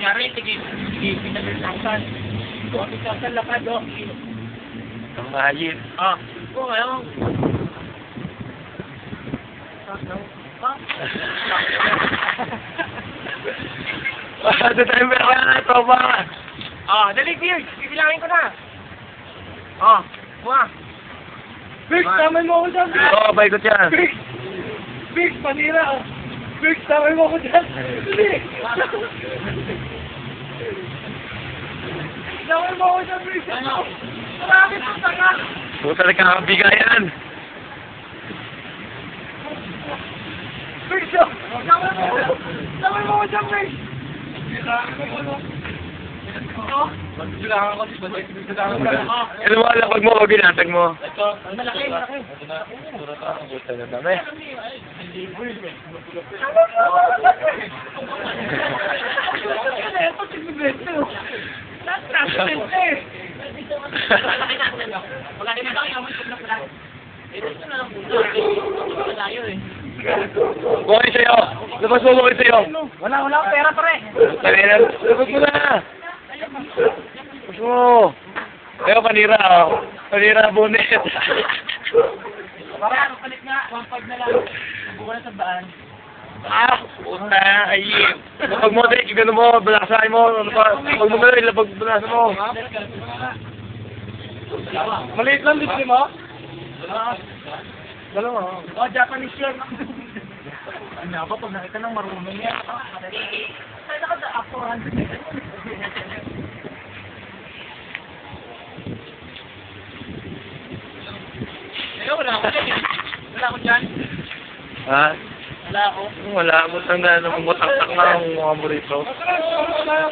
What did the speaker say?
Kunyari, sige, pinag-1,000. 1,000 lapad, oh. Ang mahayit. Ah, oo, ngayon. Ito tayo meron ka na ito ba? Ah, dali, Beard. Bibilangin ko na. Ah, buha. Big, tamay mo ako dyan. Oo, baikot yan. Big, Big, panira. Big, tamay mo ako dyan. Big. Tamay mo ako dyan, Big. Ano? Bakit ang tanga? Puta na kakabigayan. Big, tamay mo ako dyan, Big. Bilangan ko, bilangan ko. Ano mo, lapag mo o binatag mo? Ito, malaki, malaki. Puta na dami. Bukay sa'yo! Labas mo, bukay sa'yo! Wala, pera pare. Kanina, labas mo na! Labas mo! Ayaw, panira, oh. Panira, bonnet. Para, palit nga, 1,500 na lang. Buka na sa baan. Ah! Puta, ayip! Lapag mo, Dick, gano'n mo, balasahin mo, lapag mo na rin, lapag balasa mo. Maliit lang, Big, mo? Dalawa. Oh, Japanese yun. Ano ba, pag nakita ng marunong yan. Saan nakata-apuran? Ayaw, wala ako dyan. Wala ako dyan. Ha? Wala ako. Wala, butang na, butang-tak na ang mga burrito. Masarap, masarap.